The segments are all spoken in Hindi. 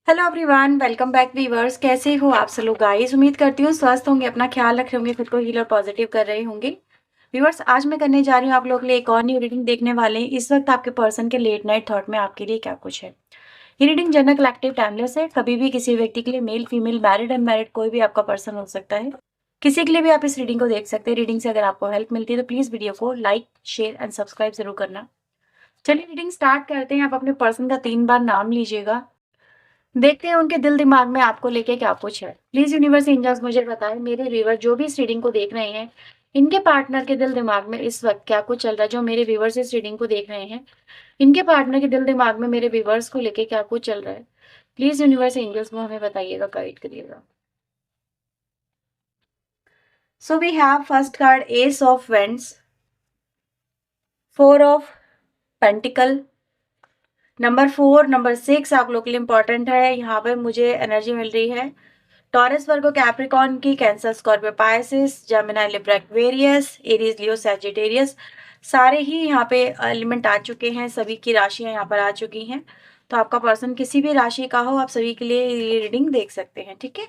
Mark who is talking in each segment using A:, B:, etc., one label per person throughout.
A: Hello everyone, welcome back viewers. कैसे हो आप सब लोग गाइस? उम्मीद करती हूँ स्वस्थ होंगे, अपना ख्याल रख रहे होंगे, खुद को हील और पॉजिटिव कर रहे होंगे। व्यूअर्स, आज मैं करने जा रही हूँ आप लोग के लिए एक और न्यू रीडिंग देखने वाले हैं। इस वक्त आपके पर्सन के लेट नाइट थॉट में आपके लिए क्या कुछ है। ये रीडिंग जनरल कलेक्टिव टाइमलेस है। कभी भी किसी व्यक्ति के लिए, मेल फीमेल मैरिड अनमैरिड, कोई भी आपका पर्सन हो सकता है। किसी के लिए भी आप इस रीडिंग को देख सकते हैं। रीडिंग से अगर आपको हेल्प मिलती है तो प्लीज वीडियो को लाइक, शेयर एंड सब्सक्राइब जरूर करना। चलिए रीडिंग स्टार्ट करते हैं। आप अपने पर्सन का 3 बार नाम लीजिएगा। देखते हैं उनके दिल दिमाग में आपको लेके क्या कुछ है। प्लीज यूनिवर्स एंजल्स मुझे बताएं, मेरे व्यूवर जो भी इस रीडिंग को देख रहे हैं, इनके पार्टनर के दिल दिमाग में इस वक्त क्या कुछ चल रहा है। जो मेरे व्यूवर्स इस रीडिंग को देख रहे हैं, इनके पार्टनर के दिल दिमाग में मेरे व्यूवर्स को लेके क्या कुछ चल रहा है। प्लीज यूनिवर्स एंजल्स को हमें बताइएगा, गाइड करिएगा। So we have first card ace of wands, 4 of pentacle, number 4, number 6 आप लोग के लिए इंपॉर्टेंट है। यहाँ पर मुझे एनर्जी मिल रही है टॉरस, वर्गो, कैप्रिकॉर्न की, Cancer, Scorpio, Pisces, Gemini, Libra, Aquarius, Aries, Leo, Sagittarius. सारे ही यहाँ पे एलिमेंट आ चुके हैं, सभी की राशियां यहाँ पर आ चुकी हैं। तो आपका पर्सन किसी भी राशि का हो, आप सभी के लिए ये रीडिंग देख सकते हैं, ठीक है।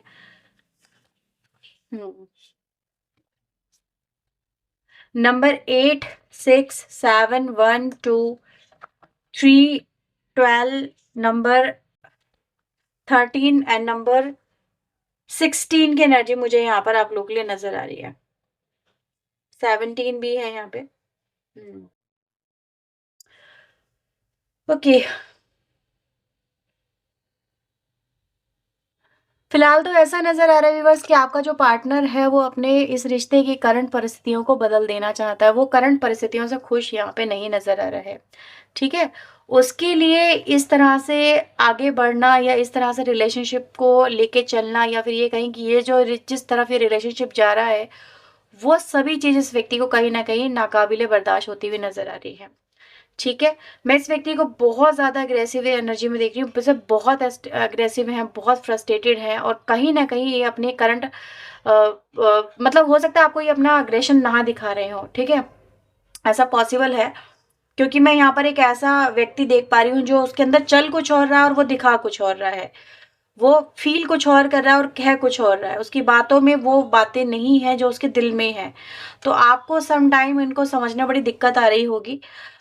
A: नंबर 8, 6, 7, 1, 2, 3, 12, नंबर 13 एंड नंबर 16 की एनर्जी मुझे यहाँ पर आप लोग के लिए नजर आ रही है। 17 भी है यहाँ पे। ओके, फिलहाल तो ऐसा नजर आ रहा है व्यूअर्स कि आपका जो पार्टनर है वो अपने इस रिश्ते की करंट परिस्थितियों को बदल देना चाहता है। वो करंट परिस्थितियों से खुश यहाँ पे नहीं नजर आ रहा है, ठीक है। उसके लिए इस तरह से आगे बढ़ना या इस तरह से रिलेशनशिप को लेके चलना, या फिर ये कहें कि ये जो जिस तरफ ये रिलेशनशिप जा रहा है, वो सभी चीज इस व्यक्ति को कहीं ना कहीं नाकाबिले बर्दाश्त होती हुई नजर आ रही है, ठीक है। मैं इस व्यक्ति को बहुत ज़्यादा अग्रेसिव एनर्जी में देख रही हूँ। वैसे बहुत अग्रेसिव हैं, बहुत फ्रस्ट्रेटेड हैं, और कहीं ना कहीं ये अपने करंट मतलब हो सकता है आपको ये अपना अग्रेशन ना दिखा रहे हो, ठीक है। ऐसा पॉसिबल है, क्योंकि मैं यहाँ पर एक ऐसा व्यक्ति देख पा रही हूँ जो उसके अंदर चल कुछ और रहा है और वो दिखा कुछ और रहा है। वो फील कुछ और कर रहा है और कह कुछ और रहा है। उसकी बातों में वो बातें नहीं है जो उसके दिल में है। तो आपको सम टाइम इनको समझना बड़ी दिक्कत आ रही होगी।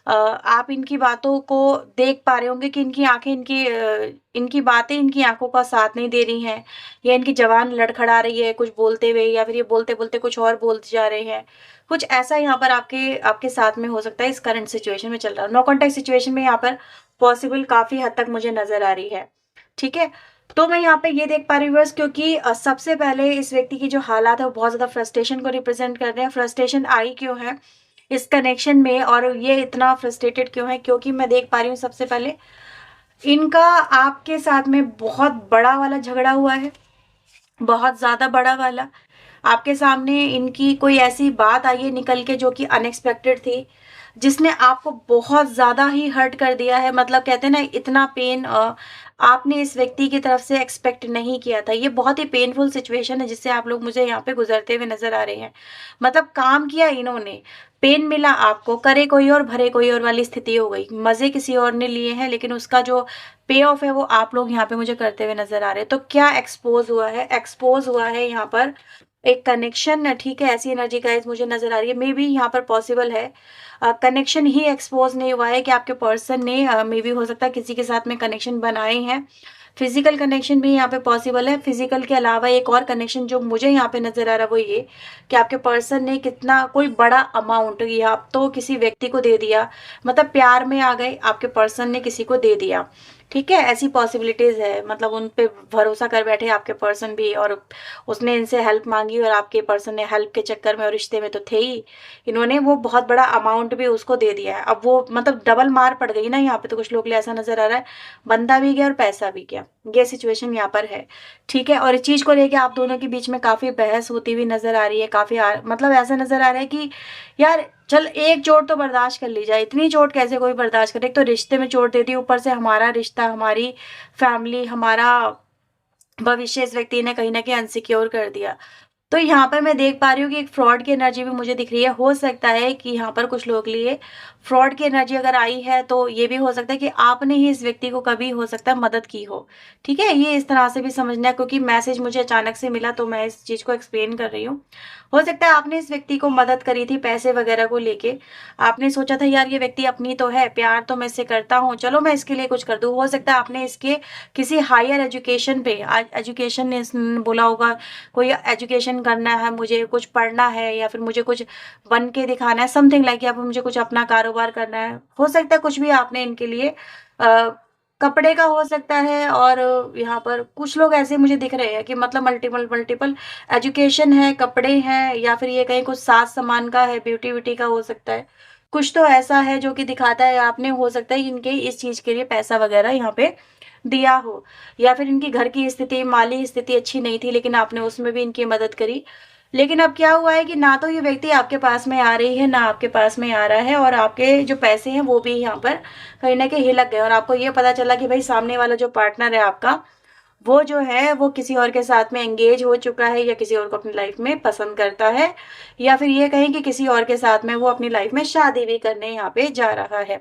A: आप इनकी बातों को देख पा रहे होंगे कि इनकी आंखें, इनकी बातें इनकी आंखों का साथ नहीं दे रही हैं, या इनकी जबान लड़खड़ा रही है कुछ बोलते हुए, या फिर ये बोलते बोलते कुछ और बोलते जा रहे हैं। कुछ ऐसा यहाँ पर आपके आपके साथ में हो सकता है, इस करंट सिचुएशन में चल रहा है। नो कॉन्टेक्ट सिचुएशन में यहाँ पर पॉसिबल काफी हद तक मुझे नजर आ रही है, ठीक है। तो मैं यहाँ पे ये देख पा रही हूँ बस, क्योंकि सबसे पहले इस व्यक्ति की जो हालात है वो बहुत ज्यादा फ्रस्ट्रेशन को रिप्रेजेंट कर रहे हैं। फ्रस्ट्रेशन आई क्यों है इस कनेक्शन में, और ये इतना फ्रस्ट्रेटेड क्यों है? क्योंकि मैं देख पा रही हूँ सबसे पहले इनका आपके साथ में बहुत बड़ा वाला झगड़ा हुआ है, बहुत ज्यादा बड़ा वाला। आपके सामने इनकी कोई ऐसी बात आई है निकल के जो कि अनएक्सपेक्टेड थी, जिसने आपको बहुत ज्यादा ही हर्ट कर दिया है। मतलब कहते हैं ना, इतना पेन आपने इस व्यक्ति की तरफ से एक्सपेक्ट नहीं किया था। ये बहुत ही पेनफुल सिचुएशन है जिससे आप लोग मुझे यहाँ पे गुजरते हुए नजर आ रहे हैं। मतलब काम किया इन्होंने, पेन मिला आपको, करे कोई और भरे कोई और वाली स्थिति हो गई। मजे किसी और ने लिए हैं, लेकिन उसका जो पे ऑफ है वो आप लोग यहाँ पे मुझे करते हुए नजर आ रहे हैं। तो क्या एक्सपोज हुआ है? एक्सपोज हुआ है यहाँ पर एक कनेक्शन, ठीक है। ऐसी एनर्जी गाइस मुझे नजर आ रही है। मे बी यहाँ पर पॉसिबल है कनेक्शन ही एक्सपोज नहीं हुआ है, कि आपके पर्सन ने मे बी हो सकता है किसी के साथ में कनेक्शन बनाए हैं। फिजिकल कनेक्शन भी यहाँ पे पॉसिबल है। फिजिकल के अलावा एक और कनेक्शन जो मुझे यहाँ पे नजर आ रहा है वो ये, कि आपके पर्सन ने कितना कोई बड़ा अमाउंट या तो किसी व्यक्ति को दे दिया, मतलब प्यार में आ गए, आपके पर्सन ने किसी को दे दिया, ठीक है। ऐसी पॉसिबिलिटीज है, मतलब उन पे भरोसा कर बैठे आपके पर्सन भी, और उसने इनसे हेल्प मांगी और आपके पर्सन ने हेल्प के चक्कर में, और रिश्ते में तो थे ही, इन्होंने वो बहुत बड़ा अमाउंट भी उसको दे दिया है। अब वो मतलब डबल मार पड़ गई ना यहाँ पे। तो कुछ लोग लिए ऐसा नजर आ रहा है, बंदा भी गया और पैसा भी गया, ये सिचुएशन यहाँ पर है, ठीक है। और इस चीज को लेके आप दोनों के बीच में काफी बहस होती हुई नजर आ रही है। काफी मतलब ऐसा नजर आ रहा है कि यार चल एक चोट तो बर्दाश्त कर ली जाए, इतनी चोट कैसे कोई बर्दाश्त करे? एक तो रिश्ते में चोट दे दी, ऊपर से हमारा रिश्ता, हमारी फैमिली, हमारा भविष्य इस व्यक्ति ने कहीं ना कहीं अनसिक्योर कर दिया। तो यहाँ पर मैं देख पा रही हूँ कि एक फ्रॉड की एनर्जी भी मुझे दिख रही है। हो सकता है कि यहाँ पर कुछ लोगों के लिए फ्रॉड की एनर्जी अगर आई है, तो ये भी हो सकता है कि आपने ही इस व्यक्ति को कभी हो सकता है मदद की हो। ठीक है? ये इस तरह से भी समझना है, क्योंकि मैसेज मुझे अचानक से मिला तो मैं इस चीज़ को एक्सप्लेन कर रही हूँ। हो सकता है आपने इस व्यक्ति को मदद करी थी पैसे वगैरह को लेके। आपने सोचा था यार ये व्यक्ति अपनी तो है, प्यार तो मैं इससे करता हूँ, चलो मैं इसके लिए कुछ कर दूँ। हो सकता है आपने इसके किसी हायर एजुकेशन पे एजुकेशन ने इसने बोला होगा, कोई एजुकेशन करना है, मुझे कुछ पढ़ना है या फिर मुझे कुछ बन के दिखाना है, समथिंग लाइक, या फिर मुझे कुछ अपना कारोबार करना है। हो सकता है कुछ भी आपने इनके लिए कपड़े का हो सकता है, और यहाँ पर कुछ लोग ऐसे मुझे दिख रहे हैं कि मतलब मल्टीपल मल्टीपल एजुकेशन है, कपड़े हैं, या फिर ये कहीं कुछ साज-सामान का है, ब्यूटी-व्यूटी का हो सकता है। कुछ तो ऐसा है जो कि दिखाता है आपने हो सकता है इनके इस चीज़ के लिए पैसा वगैरह यहाँ पे दिया हो, या फिर इनकी घर की स्थिति, माली स्थिति अच्छी नहीं थी, लेकिन आपने उसमें भी इनकी मदद करी। लेकिन अब क्या हुआ है कि ना तो ये व्यक्ति आपके पास में आ रही है, ना आपके पास में आ रहा है, और आपके जो पैसे हैं वो भी यहाँ पर कहीं न कहीं हिलक गए, और आपको ये पता चला कि भई सामने वाला जो पार्टनर है आपका, वो जो है वो किसी और के साथ में एंगेज हो चुका है, या किसी और को अपनी लाइफ में पसंद करता है, या फिर ये कहें कि किसी और के साथ में वो अपनी लाइफ में शादी भी करने यहाँ पे जा रहा है।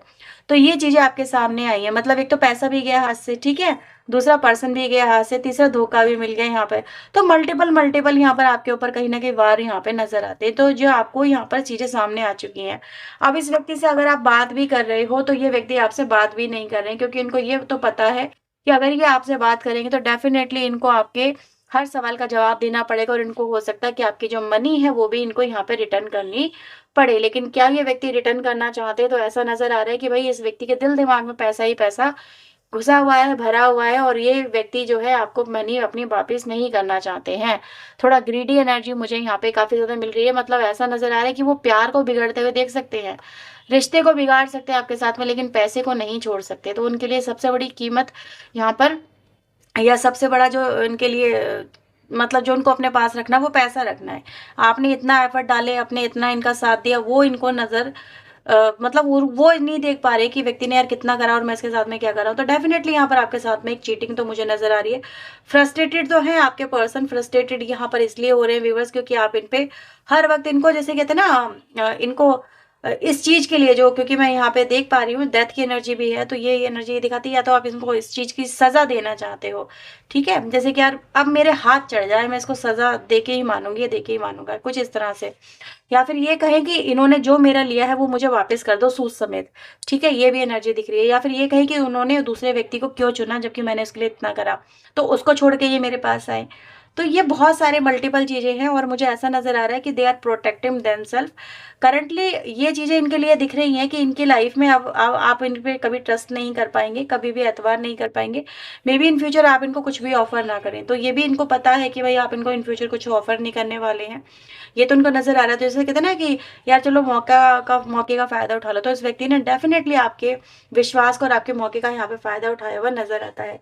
A: तो ये चीज़ें आपके सामने आई हैं, मतलब एक तो पैसा भी गया हाथ से, ठीक है? दूसरा पर्सन भी गया हाथ से, तीसरा धोखा भी मिल गया यहाँ पे। तो मल्टीपल यहाँ पर आपके ऊपर कहीं न कहीं वार यहाँ पे नज़र आते हैं। तो जो आपको यहाँ पर चीज़ें सामने आ चुकी हैं। अब इस व्यक्ति से अगर आप बात भी कर रहे हो, तो ये व्यक्ति आपसे बात भी नहीं कर रहे हैं, क्योंकि इनको ये तो पता है कि अगर ये आपसे बात करेंगे तो डेफ़िनेटली इनको आपके हर सवाल का जवाब देना पड़ेगा, और इनको हो सकता है कि आपकी जो मनी है वो भी इनको यहाँ पे रिटर्न करनी पड़े। लेकिन क्या ये व्यक्ति रिटर्न करना चाहते हैं? तो ऐसा नज़र आ रहा है कि भई इस व्यक्ति के दिल-दिमाग में पैसा ही पैसा घुसा हुआ है, भरा हुआ है, और ये व्यक्ति जो है आपको मनी अपनी वापस नहीं करना चाहते हैं। थोड़ा ग्रीडी एनर्जी मुझे यहाँ पे काफ़ी ज़्यादा मिल रही है, मतलब ऐसा नज़र आ रहा है कि वो प्यार को बिगड़ते हुए देख सकते हैं, रिश्ते को बिगाड़ सकते हैं आपके साथ में, लेकिन पैसे को नहीं छोड़ सकते। तो उनके लिए सबसे बड़ी कीमत यहाँ पर, या सबसे बड़ा जो उनके लिए मतलब जो उनको अपने पास रखना है, वो पैसा रखना है। आपने इतना एफर्ट डाले, आपने इतना इनका साथ दिया, वो इनको नज़र मतलब वो नहीं देख पा रहे कि व्यक्ति ने यार कितना करा और मैं इसके साथ में क्या कर रहा हूँ। तो डेफ़िनेटली यहाँ पर आपके साथ में एक चीटिंग तो मुझे नज़र आ रही है। फ्रस्ट्रेटेड तो हैं आपके पर्सन, फ्रस्ट्रेटेड यहाँ पर इसलिए हो रहे हैं व्यूअर्स, क्योंकि आप इन पे हर वक़्त इनको जैसे कहते हैं ना इनको इस चीज़ के लिए जो, क्योंकि मैं यहाँ पे देख पा रही हूँ डेथ की एनर्जी भी है, तो ये एनर्जी ये दिखाती है या तो आप इनको इस चीज़ की सज़ा देना चाहते हो, ठीक है? जैसे कि यार अब मेरे हाथ चढ़ जाए, मैं इसको सज़ा दे के ही मानूँगी, या दे के ही मानूँगा, कुछ इस तरह से। या फिर ये कहें कि इन्होंने जो मेरा लिया है वो मुझे वापस कर दो सूद समेत, ठीक है? ये भी एनर्जी दिख रही है। या फिर ये कहें कि उन्होंने दूसरे व्यक्ति को क्यों चुना जबकि मैंने उसके लिए इतना करा, तो उसको छोड़ के ये मेरे पास आए। तो ये बहुत सारे मल्टीपल चीज़ें हैं, और मुझे ऐसा नज़र आ रहा है कि they are protecting themselves. Currently ये चीज़ें इनके लिए दिख रही हैं कि इनकी लाइफ में अब आप इन पे कभी ट्रस्ट नहीं कर पाएँगे, कभी भी एतबार नहीं कर पाएँगे। मेबी इन फ्यूचर आप इनको कुछ भी ऑफ़र ना करें। तो ये भी इनको पता है कि भई आप इनको इन फ्यूचर कुछ ऑफ़र नहीं करने वाले हैं। ये तो उनको नज़र आ रहा है। तो जैसे कहते हैं ना कि यार चलो मौके का फ़ायदा उठा लो, तो इस व्यक्ति ने डेफ़िनेटली आपके विश्वास का और आपके मौके का यहाँ पे फ़ायदा उठाया हुआ नज़र आता है।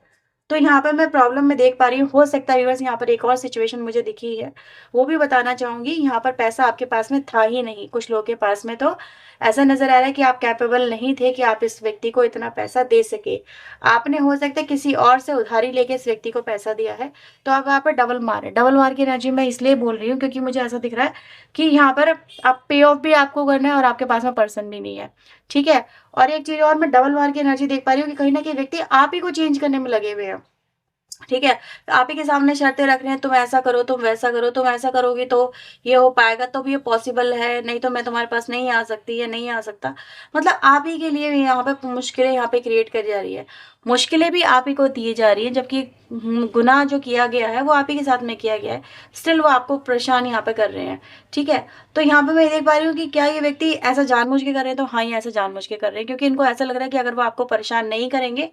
A: तो यहाँ पर मैं प्रॉब्लम में देख पा रही हूँ, हो सकता है व्यूअर्स यहाँ पर एक और सिचुएशन मुझे दिखी है, वो भी बताना चाहूँगी। यहाँ पर पैसा आपके पास में था ही नहीं, कुछ लोगों के पास में तो ऐसा नज़र आ रहा है कि आप कैपेबल नहीं थे कि आप इस व्यक्ति को इतना पैसा दे सके। आपने हो सकता है किसी और से उधारी लेके इस व्यक्ति को पैसा दिया है, तो अब यहाँ पर डबल मार है। डबल मार की एनर्जी मैं इसलिए बोल रही हूँ क्योंकि मुझे ऐसा दिख रहा है कि यहाँ पर आप पे ऑफ भी आपको करना है और आपके पास में पर्सन भी नहीं है, ठीक है? और एक चीज़ और मैं डबल मार की एनर्जी देख पा रही हूँ कि कहीं न कहीं व्यक्ति आप ही को चेंज करने में लगे हुए हैं। ठीक है? आप ही के सामने शर्तें रख रहे हैं, तुम ऐसा करो, तुम वैसा करो, तुम ऐसा करोगी तो ये हो पाएगा, तब ये पॉसिबल है, नहीं तो मैं तुम्हारे पास नहीं आ सकती या नहीं आ सकता। मतलब आप ही के लिए यहाँ पे मुश्किलें यहाँ पे क्रिएट करी जा रही है। मुश्किलें भी आप ही को दी जा रही हैं, जबकि गुनाह जो किया गया है, वो आप ही के साथ में किया गया है। स्टिल वो आपको परेशान यहाँ पे कर रहे हैं, ठीक है? तो यहाँ पे मैं देख पा रही हूँ कि क्या ये व्यक्ति ऐसा जानबूझ के कर रहे हैं? तो हाँ, ये ऐसा जानबूझ के कर रहे हैं, क्योंकि इनको ऐसा लग रहा है कि अगर वो आपको परेशान नहीं करेंगे,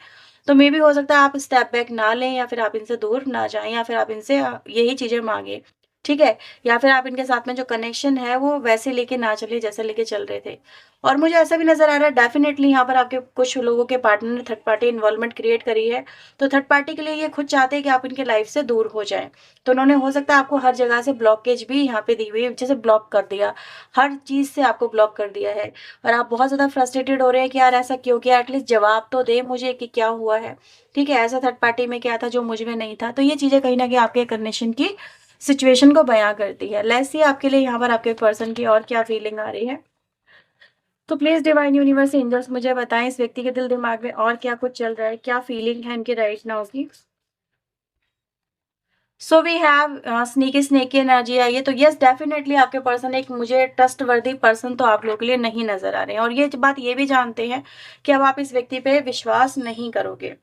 A: तो मे बी हो सकता है आप स्टेप बैक ना लें, या फिर आप इनसे दूर ना जाएँ, या फिर आप इनसे यही चीज़ें माँगे, ठीक है? या फिर आप इनके साथ में जो कनेक्शन है वो वैसे लेके ना चलिए जैसे लेके चल रहे थे। और मुझे ऐसा भी नज़र आ रहा है डेफ़िनेटली यहाँ पर आपके कुछ लोगों के पार्टनर ने थर्ड पार्टी इन्वॉल्वमेंट क्रिएट करी है। तो थर्ड पार्टी के लिए ये खुद चाहते हैं कि आप इनकी लाइफ़ से दूर हो जाएँ। तो उन्होंने हो सकता है आपको हर जगह से ब्लॉकेज भी यहाँ पे दी हुई है, जैसे ब्लॉक कर दिया, हर चीज़ से आपको ब्लॉक कर दिया है। और आप बहुत ज़्यादा फ्रस्ट्रेटेड हो रहे हैं कि यार ऐसा क्यों किया? एटलीस्ट जवाब तो दे मुझे कि क्या हुआ है? ठीक है, ऐसा थर्ड पार्टी में क्या था जो मुझ में नहीं था? तो ये चीज़ें कहीं न कहीं आपके कंडीशन की सिचुएशन को बयां करती है। लेट्स सी आपके लिए यहाँ पर आपके पर्सन की और क्या फीलिंग आ रही है। तो प्लीज डिवाइन यूनिवर्स एंजल्स मुझे बताएं इस व्यक्ति के दिल दिमाग में और क्या कुछ चल रहा है, क्या फीलिंग है इनकी राइट नाउ की। So we have sneaky energy आई है। तो यस डेफिनेटली आपके पर्सन एक मुझे ट्रस्ट वर्दी पर्सन तो आप लोगों के लिए नहीं नजर आ रहे हैं, और ये बात ये भी जानते हैं कि अब आप इस व्यक्ति पे विश्वास नहीं करोगे।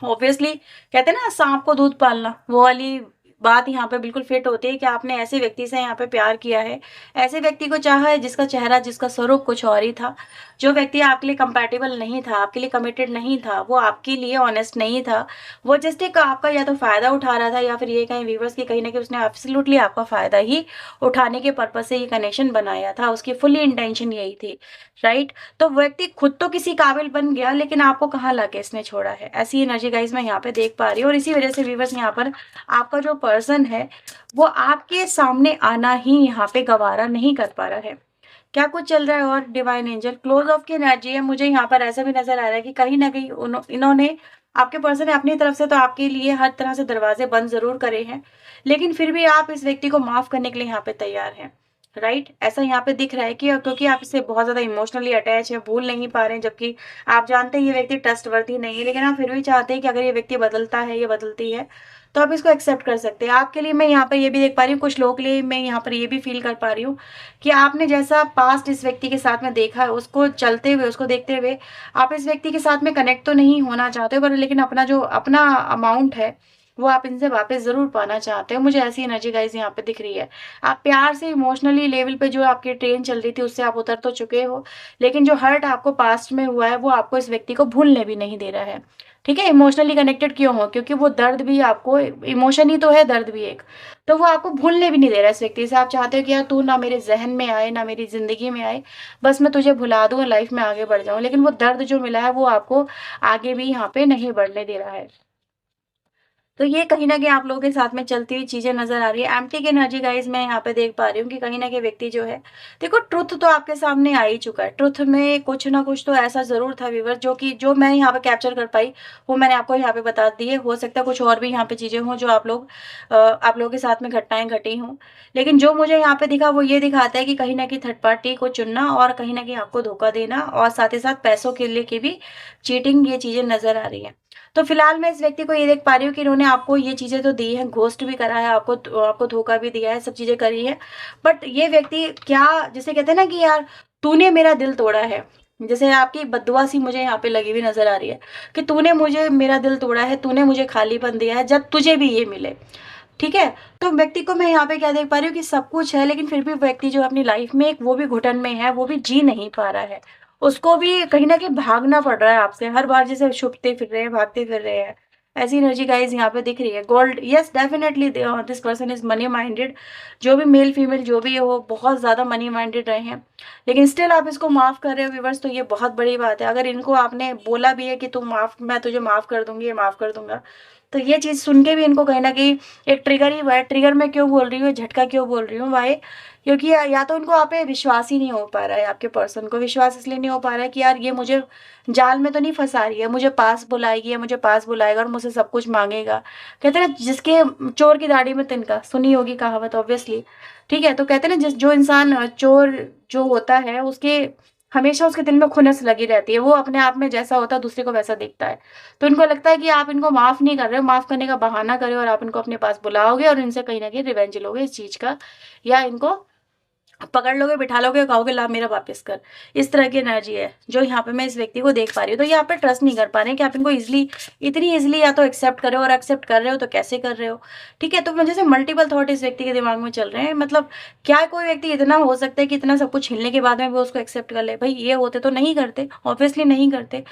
A: ऑब्वियसली कहते हैं ना सांप को दूध पालना, वो वाली बात यहाँ पे बिल्कुल फिट होती है कि आपने ऐसे व्यक्ति से यहाँ पे प्यार किया है, ऐसे व्यक्ति को चाहा है जिसका चेहरा जिसका स्वरूप कुछ और ही था। जो व्यक्ति आपके लिए कंपैटिबल नहीं था, आपके लिए कमिटेड नहीं था, वो आपके लिए ऑनेस्ट नहीं था, वो जस्ट एक आपका या तो फायदा उठा रहा था या फिर ये कहीं व्यूवर्स की कहीं ना कहीं उसने एब्सोल्युटली आपका फायदा ही उठाने के पर्पज से ये कनेक्शन बनाया था, उसकी फुली इंटेंशन यही थी, राइट। तो व्यक्ति खुद तो किसी काबिल बन गया लेकिन आपको कहाँ लाके इसने छोड़ा है, ऐसी एनर्जी गाइस मैं यहाँ पे देख पा रही हूँ। और इसी वजह से व्यूवर्स यहाँ पर आपका जो पर्सन है वो आपके सामने आना ही यहाँ पे गवारा नहीं कर पा रहा है। क्या कुछ चल रहा है और डिवाइन एंजल क्लोज ऑफ की एनर्जी है। मुझे यहाँ पर ऐसा भी नजर आ रहा है कि कहीं ना कहीं इन्होंने आपके पर्सन ने अपनी तरफ से तो आपके लिए हर तरह से दरवाजे बंद जरूर करे हैं, लेकिन फिर भी आप इस व्यक्ति को माफ करने के लिए यहाँ पे तैयार हैं, राइट। ऐसा यहाँ पे दिख रहा है कि क्योंकि आप इससे बहुत ज्यादा इमोशनली अटैच है, भूल नहीं पा रहे हैं, जबकि आप जानते हैं ये व्यक्ति ट्रस्टवर्दी नहीं है, लेकिन आप फिर भी चाहते हैं कि अगर ये व्यक्ति बदलता है, ये बदलती है, तो आप इसको एक्सेप्ट कर सकते हैं। आपके लिए मैं यहाँ पर ये भी देख पा रही हूँ, कुछ लोगों के लिए मैं यहाँ पर ये भी फील कर पा रही हूँ कि आपने जैसा पास्ट इस व्यक्ति के साथ में देखा है, उसको चलते हुए, उसको देखते हुए आप इस व्यक्ति के साथ में कनेक्ट तो नहीं होना चाहते हो, पर लेकिन अपना अमाउंट है वो आप इनसे वापस जरूर पाना चाहते हो। मुझे ऐसी एनर्जी गाइस यहाँ पे दिख रही है। आप प्यार से इमोशनली लेवल पे जो आपकी ट्रेन चल रही थी उससे आप उतर तो चुके हो, लेकिन जो हर्ट आपको पास्ट में हुआ है वो आपको इस व्यक्ति को भूलने भी नहीं दे रहा है, ठीक है। इमोशनली कनेक्टेड क्यों हो, क्योंकि वो दर्द भी आपको, इमोशन ही तो है, दर्द भी एक, तो वो आपको भूलने भी नहीं दे रहा है इस व्यक्ति से। आप चाहते हो कि यार तू ना मेरे जहन में आए, ना मेरी जिंदगी में आए, बस मैं तुझे भुला दूं, लाइफ में आगे बढ़ जाऊं, लेकिन वो दर्द जो मिला है वो आपको आगे भी यहाँ पे नहीं बढ़ने दे रहा है। तो ये कहीं न कहीं आप लोगों के साथ में चलती हुई चीज़ें नज़र आ रही है। एम्प्टी की एनर्जी गाइज़ मैं यहाँ पे देख पा रही हूँ कि कहीं न कहीं व्यक्ति जो है, देखो ट्रुथ तो आपके सामने आ ही चुका है। ट्रुथ में कुछ ना कुछ तो ऐसा ज़रूर था व्यूअर जो मैं यहाँ पे कैप्चर कर पाई, वो मैंने आपको यहाँ पे बता दी है। हो सकता है कुछ और भी यहाँ पे चीज़ें हों जो आप लोगों के साथ में घटनाएँ घटी हों। लेकिन जो मुझे यहाँ पे दिखा वो ये दिखाता है कि कहीं न कहीं थर्ड पार्टी को चुनना और कहीं न कहीं आपको धोखा देना और साथ ही साथ पैसों के लिए की भी चीटिंग, ये चीज़ें नज़र आ रही हैं। तो फिलहाल मैं इस व्यक्ति को ये देख पा रही हूँ कि इन्होंने आपको ये चीज़ें तो दी हैं, घोस्ट भी करा है, आपको धोखा भी दिया है, सब चीज़ें करी है। बट ये व्यक्ति क्या, जिसे कहते हैं ना कि यार तूने मेरा दिल तोड़ा है, जैसे आपकी बददुआ सी मुझे यहाँ पे लगी हुई नज़र आ रही है कि तूने मुझे मेरा दिल तोड़ा है, तूने मुझे खालीपन दिया है, जब तुझे भी ये मिले, ठीक है। तो व्यक्ति को मैं यहाँ पे क्या देख पा रही हूँ कि सब कुछ है, लेकिन फिर भी व्यक्ति जो अपनी लाइफ में एक वो भी घुटन में है, वो भी जी नहीं पा रहा है। उसको भी कहीं न कहीं भागना पड़ रहा है आपसे, हर बार जैसे छुपते फिर रहे हैं, भागते फिर रहे हैं। ऐसी एनर्जी गाइस यहाँ पे दिख रही है। Gold, yes definitely this person is money minded. जो भी मेल फीमेल जो भी है वो बहुत ज़्यादा मनी माइंडेड रहे हैं, लेकिन स्टिल आप इसको माफ़ कर रहे हो व्यूअर्स, तो ये बहुत बड़ी बात है। अगर इनको आपने बोला भी है कि मैं तुझे माफ़ कर दूंगी, ये माफ़ कर दूंगा, तो ये चीज़ सुन के भी इनको कहीं न कहीं एक ट्रिगर ही हुआ है। ट्रिगर मैं क्यों बोल रही हूँ, झटका क्यों बोल रही हूँ, वाई, क्योंकि या तो उनको आप पे विश्वास ही नहीं हो पा रहा है, आपके पर्सन को विश्वास इसलिए नहीं हो पा रहा है कि यार ये मुझे जाल में तो नहीं फंसा रही है, मुझे पास बुलाएगी या मुझे पास बुलाएगा और मुझसे सब कुछ मांगेगा। कहते हैं ना जिसके चोर की दाढ़ी में तिनका, सुनी होगी कहावत ऑब्वियसली, ठीक है। तो कहते हैं ना जो इंसान चोर जो होता है उसके हमेशा उसके दिल में खुन्नस लगी रहती है, वो अपने आप में जैसा होता है दूसरे को वैसा दिखता है। तो इनको लगता है कि आप इनको माफ़ नहीं कर रहे हो, माफ़ करने का बहाना कर रहे हो और आप इनको अपने पास बुलाओगे और इनसे कहीं न कहीं रिवेंज लोगे इस चीज़ का, या इनको पकड़ लोगे, बिठा लोगे, कहोगे ला मेरा वापस कर। इस तरह की एनर्जी है जो यहाँ पे मैं इस व्यक्ति को देख पा रही हूँ। तो यहाँ पे ट्रस्ट नहीं कर पा रहे हैं कि आप इनको इतनी ईजिली या तो एक्सेप्ट कर रहे हो, और एक्सेप्ट कर रहे हो तो कैसे कर रहे हो, ठीक है। तो मुझे से मल्टीपल थॉट इस व्यक्ति के दिमाग में चल रहे हैं। मतलब क्या कोई व्यक्ति इतना हो सकता है कि इतना सब कुछ हिलने के बाद में वो उसको एक्सेप्ट कर ले? भाई ये होते तो नहीं करते, ऑब्वियसली नहीं करते।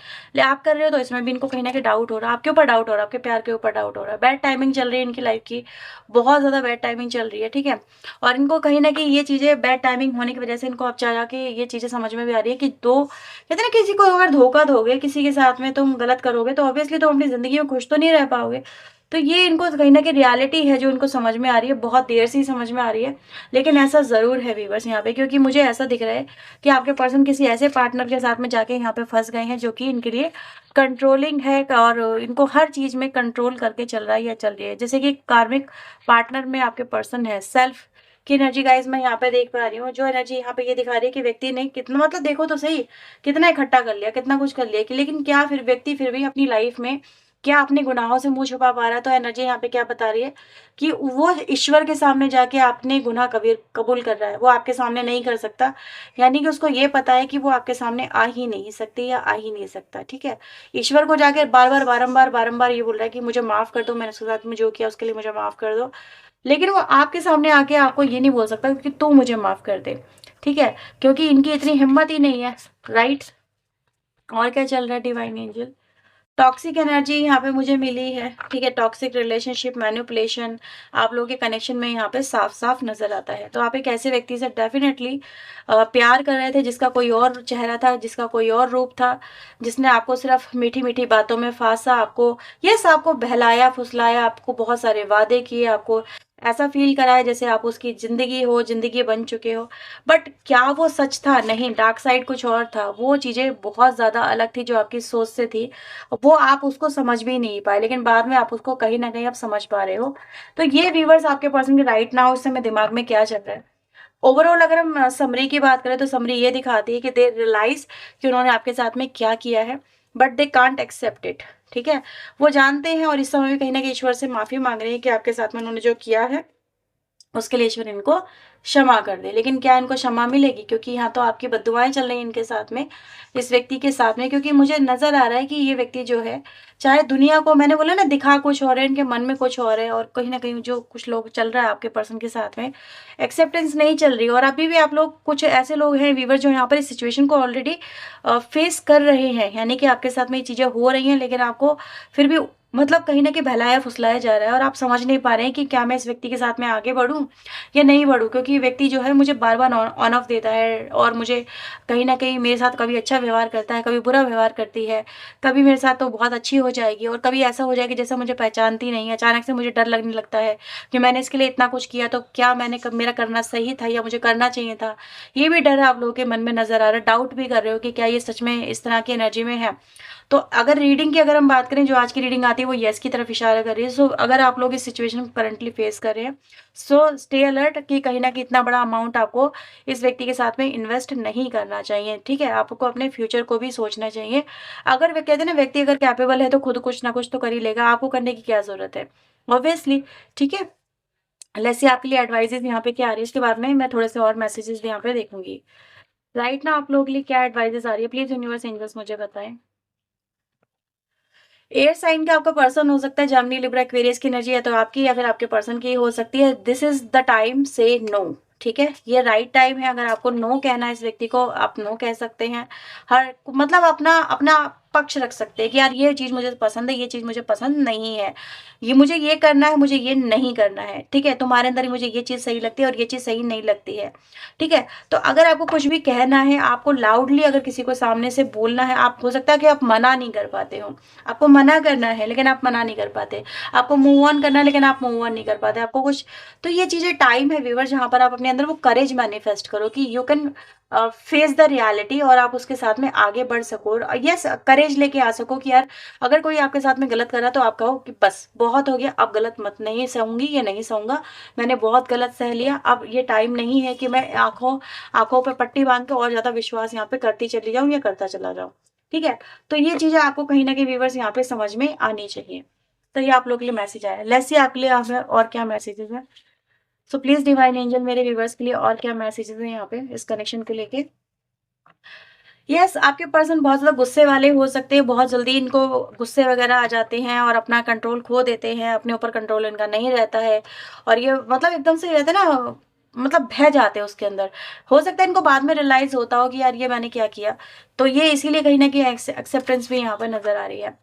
A: आप कर रहे हो तो इसमें भी इनको कहीं ना कहीं डाउट हो रहा है, आपके ऊपर डाउट हो रहा है, आपके प्यार के ऊपर डाउट हो रहा है। बैड टाइमिंग चल रही है इनकी लाइफ की, बहुत ज़्यादा बैड टाइमिंग चल रही है, ठीक है। और इनको कहीं न कहीं ये चीज़ें बैड टाइमिंग होने की वजह से इनको अब जाके ये चीज़ें समझ में भी आ रही है कि दो कहते हैं ना, किसी को अगर धोखा दोगे, किसी के साथ में तुम गलत करोगे तो ऑब्वियसली तुम अपनी ज़िंदगी में खुश तो नहीं रह पाओगे। तो ये इनको कहीं न कहीं रियलिटी है जो इनको समझ में आ रही है, बहुत देर से ही समझ में आ रही है। लेकिन ऐसा ज़रूर है व्यूअर्स यहाँ पे, क्योंकि मुझे ऐसा दिख रहा है कि आपके पर्सन किसी ऐसे पार्टनर के साथ में जाके यहाँ पे फँस गए हैं जो कि इनके लिए कंट्रोलिंग है और इनको हर चीज़ में कंट्रोल करके चल रहा है या चल रही है। जैसे कि कार्मिक पार्टनर में आपके पर्सन है, सेल्फ की एनर्जी गाइस मैं यहाँ पे देख पा रही हूँ। जो एनर्जी यहाँ पे ये दिखा रही है कि व्यक्ति ने कितना, मतलब देखो तो सही, कितना इकट्ठा कर लिया, कितना कुछ कर लिया, कि लेकिन क्या फिर व्यक्ति फिर भी अपनी लाइफ में क्या अपने गुनाहों से मुँह छुपा पा रहा है? तो एनर्जी यहाँ पे क्या बता रही है कि वो ईश्वर के सामने जाके अपने गुनाह कबीर कबूल कर रहा है, वो आपके सामने नहीं कर सकता। यानी कि उसको ये पता है कि वो आपके सामने आ ही नहीं सकती या आ ही नहीं सकता, ठीक है? ईश्वर को जाके बार-बार, बारंबार ये बोल रहा है कि मुझे माफ़ कर दो, मैंने उसके साथ में जो किया उसके लिए मुझे माफ़ कर दो। लेकिन वो आपके सामने आके आपको ये नहीं बोल सकता कि तू मुझे माफ़ कर दे, ठीक है? क्योंकि इनकी इतनी हिम्मत ही नहीं है, राइट? और क्या चल रहा है डिवाइन एंजल? टॉक्सिक एनर्जी यहाँ पे मुझे मिली है, ठीक है? टॉक्सिक रिलेशनशिप, मैनिपुलेशन, आप लोगों के कनेक्शन में यहाँ पे साफ-साफ नज़र आता है। तो आप एक ऐसे व्यक्ति से डेफ़िनेटली प्यार कर रहे थे जिसका कोई और चेहरा था, जिसका कोई और रूप था, जिसने आपको सिर्फ़ मीठी-मीठी बातों में फाँसा, आपको आपको बहलाया, फुसलाया, आपको बहुत सारे वादे किए, आपको ऐसा फ़ील कराया जैसे आप उसकी ज़िंदगी हो, ज़िंदगी बन चुके हो। बट क्या वो सच था? नहीं, डार्क साइड कुछ और था। वो चीज़ें बहुत ज़्यादा अलग थी जो आपकी सोच से थी। वो आप उसको समझ भी नहीं पाए, लेकिन बाद में आप उसको कहीं न कहीं अब समझ पा रहे हो। तो ये व्यूअर्स आपके पर्सन के राइट नाउ इस समय दिमाग में क्या चल रहा है। ओवरऑल अगर हम समरी की बात करें तो समरी ये दिखाती है कि दे रियलाइज़ कि उन्होंने आपके साथ में क्या किया है, but they can't accept it, ठीक है? वो जानते हैं और इस समय भी कहीं न कहीं ईश्वर से माफ़ी माँग रहे हैं कि आपके साथ में उन्होंने जो किया है उसके लिए ईश्वर इनको क्षमा कर दे। लेकिन क्या इनको क्षमा मिलेगी? क्योंकि यहाँ तो आपकी बद्दुआएँ चल रही हैं इनके साथ में, इस व्यक्ति के साथ में, क्योंकि मुझे नज़र आ रहा है कि ये व्यक्ति जो है, चाहे दुनिया को, मैंने बोला ना, दिखा कुछ और है, इनके मन में कुछ और है, और कहीं न कहीं जो कुछ लोग चल रहा है आपके पर्सन के साथ में, एक्सेप्टेंस नहीं चल रही है। और अभी भी आप लोग, कुछ ऐसे लोग हैं व्यूअर जो यहाँ पर इस सिचुएशन को ऑलरेडी फेस कर रहे हैं। यानी कि आपके साथ में ये चीज़ें हो रही हैं, लेकिन आपको फिर भी, मतलब कहीं न कहीं बहलाया-फुसलाया जा रहा है और आप समझ नहीं पा रहे हैं कि क्या मैं इस व्यक्ति के साथ में आगे बढ़ूँ या नहीं बढ़ूँ? क्योंकि ये व्यक्ति जो है मुझे बार-बार ऑन ऑफ देता है और मुझे कहीं न कहीं मेरे साथ कभी अच्छा व्यवहार करता है, कभी बुरा व्यवहार करती है, कभी मेरे साथ तो बहुत अच्छी हो जाएगी और कभी ऐसा हो जाएगा जैसे मुझे पहचानती नहीं है। अचानक से मुझे डर लगने लगता है कि मैंने इसके लिए इतना कुछ किया, तो क्या मेरा करना सही था या मुझे करना चाहिए था? ये भी डर आप लोगों के मन में नज़र आ रहा है, डाउट भी कर रहे हो कि क्या ये सच में इस तरह की एनर्जी में है? तो अगर रीडिंग की अगर हम बात करें, जो आज की रीडिंग आती है वो येस की तरफ इशारा कर रही है। सो अगर आप लोग इस सिचुएशन को करंटली फेस कर रहे हैं, सो स्टे अलर्ट कि कहीं न कहीं इतना बड़ा अमाउंट आपको इस व्यक्ति के साथ में इन्वेस्ट नहीं करना चाहिए, ठीक है? आपको अपने फ्यूचर को भी सोचना चाहिए। अगर वे कहते हैं ना, व्यक्ति अगर कैपेबल है तो खुद कुछ ना कुछ तो कर ही लेगा, आपको करने की क्या ज़रूरत है? ऑब्वियसली, ठीक है? लेट्स सी आपके लिए एडवाइसेज़ यहाँ पे क्या आ रही है, इसके बाद में मैं थोड़े से और मैसेजेज़ यहाँ पे देखूँगी। राइट ना आप लोगों के लिए क्या एडवाइसेज़ आ रही है? प्लीज़ यूनिवर्स, एंजल्स मुझे बताएँ। एयर साइन का आपका पर्सन हो सकता है जेमिनी, लिब्रा, एक्वेरियस की एनर्जी है तो आपकी, अगर आपके पर्सन की हो सकती है। दिस इज द टाइम से नो, ठीक है? ये राइट टाइम है। अगर आपको नो कहना है इस व्यक्ति को, आप नो कह सकते हैं। हर मतलब अपना अपना पक्ष रख सकते हैं कि यार ये चीज़ मुझे पसंद है, ये चीज़ मुझे पसंद नहीं है। ये मुझे ये करना है, मुझे ये नहीं करना है, ठीक है? तुम्हारे अंदर ही मुझे ये चीज़ सही लगती है और ये चीज़ सही नहीं लगती है, ठीक है? तो अगर आपको कुछ भी कहना है, आपको लाउडली अगर किसी को सामने से बोलना है, आप हो सकता है कि आप मना नहीं कर पाते हो। आपको मना करना है लेकिन आप मना नहीं कर पाते। आपको मूव ऑन करना है लेकिन आप मूव ऑन नहीं कर पाते। आपको कुछ, तो ये चीज़ें टाइम है व्यूअर जहाँ पर आप अपने अंदर वो करेज मैनिफेस्ट करो कि you can face the reality और आप उसके साथ में आगे बढ़ सको और यस करेज लेके आ सको कि यार अगर कोई आपके साथ में गलत कर रहा है तो आप कहो कि बस बहुत हो गया, अब गलत मत, नहीं सहूंगी या नहीं सहूंगा, मैंने बहुत गलत सह लिया, अब ये टाइम नहीं है कि मैं आंखों आंखों पे पट्टी बांध के और ज्यादा विश्वास यहाँ पे करती चली जाऊं या करता चला जाऊं, ठीक है? तो ये चीजें आपको कहीं ना कहीं व्यूअर्स यहाँ पे समझ में आनी चाहिए। तो ये आप लोग के लिए मैसेज आया। लेट्स सी आपके लिए यहाँ पे और क्या मैसेजेस है। सो प्लीज डिवाइन एंजल मेरे व्यूअर्स के लिए और क्या मैसेजेस हैं यहाँ पे इस कनेक्शन को लेके। यस, आपके पर्सन बहुत ज़्यादा गुस्से वाले हो सकते हैं, बहुत जल्दी इनको गुस्से वगैरह आ जाते हैं और अपना कंट्रोल खो देते हैं, अपने ऊपर कंट्रोल इनका नहीं रहता है और ये मतलब एकदम से रहते हैं ना, मतलब बह जाते हैं उसके अंदर। हो सकता है इनको बाद में रियलाइज़ होता हो कि यार ये मैंने क्या किया, तो ये इसीलिए कहीं न कहीं एक्सेप्टेंस भी यहाँ पर नज़र आ रही है।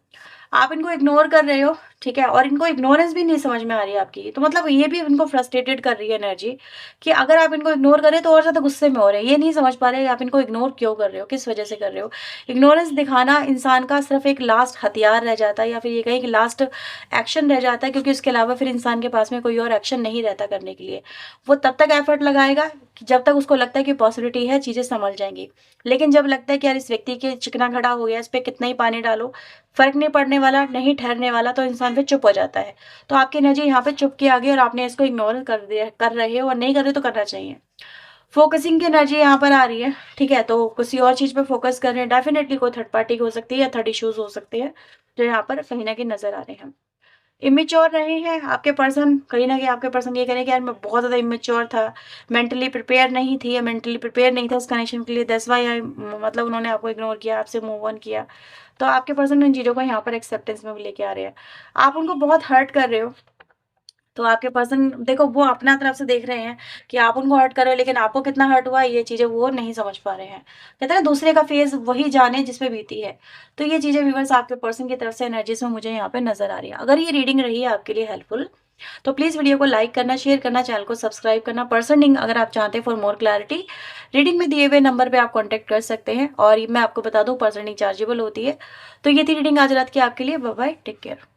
A: आप इनको इग्नोर कर रहे हो, ठीक है? और इनको इग्नोरेंस भी नहीं समझ में आ रही है आपकी, तो मतलब ये भी इनको फ्रस्ट्रेटेड कर रही है एनर्जी कि अगर आप इनको इग्नोर करें तो और ज़्यादा गुस्से में हो रहे हैं। ये नहीं समझ पा रहे आप इनको इग्नोर क्यों कर रहे हो, किस वजह से कर रहे हो। इग्नोरेंस दिखाना इंसान का सिर्फ़ एक लास्ट हथियार रह जाता है, या फिर ये कहें कि लास्ट एक्शन रह जाता है, क्योंकि उसके अलावा फिर इंसान के पास में कोई और एक्शन नहीं रहता करने के लिए। वो तब तक एफर्ट लगाएगा कि जब तक उसको लगता है कि पॉसिबिलिटी है, चीज़ें संभल जाएँगी। लेकिन जब लगता है कि यार इस व्यक्ति के चिकना खड़ा हो गया, इस पे कितना ही पानी डालो, फ़र्क नहीं पड़ने वाला, नहीं ठहरने वाला, तो इंसान फिर चुप हो जाता है। तो आपकी एनर्जी यहाँ पे चुप की आ गई और आपने इसको इग्नोर कर रहे हो, और नहीं कर रहे तो करना चाहिए। फ़ोकसिंग की एनर्जी यहाँ पर आ रही है, ठीक है? तो किसी और चीज़ पे फ़ोकस कर रहे हैं, डेफ़िनिटली कोई थर्ड पार्टी हो सकती है या थर्ड इश्यूज़ हो सकते हैं, जो यहाँ पर कहीं न कहीं नज़र आ रहे हैं। इमैच्योर रहे हैं आपके पर्सन, कहीं न कहीं आपके पर्सन ये कह रहे हैं कि यार मैं बहुत ज़्यादा इमैच्योर था, मेंटली प्रिपेयर नहीं थी या मेंटली प्रिपेयर नहीं था इस कनेक्शन के लिए, दैट्स व्हाई मतलब उन्होंने आपको इग्नोर किया, आपसे मूव ऑन किया। तो आपके पर्सन उन चीज़ों को यहाँ पर एक्सेप्टेंस में भी लेके आ रहे हैं। आप उनको बहुत हर्ट कर रहे हो, तो आपके पर्सन देखो वो अपना तरफ से देख रहे हैं कि आप उनको हर्ट कर रहे हो, लेकिन आपको कितना हर्ट हुआ ये चीज़ें वो नहीं समझ पा रहे हैं। कहते हैं ना दूसरे का फेस वही जाने जिस पे बीती है। तो ये चीज़ें व्यूअर्स आपके पर्सन की तरफ से एनर्जीज़ में मुझे यहाँ पे नज़र आ रही है। अगर ये रीडिंग रही है आपके लिए हेल्पफुल, तो प्लीज़ वीडियो को लाइक करना, शेयर करना, चैनल को सब्सक्राइब करना। पर्सनिंग अगर आप चाहते हैं फॉर मोर क्लैरिटी, रीडिंग में दिए हुए नंबर पे आप कॉन्टैक्ट कर सकते हैं, और ये मैं आपको बता दूँ पर्सनिंग चार्जेबल होती है। तो ये थी रीडिंग आज रात की आपके लिए। Bye bye, take care.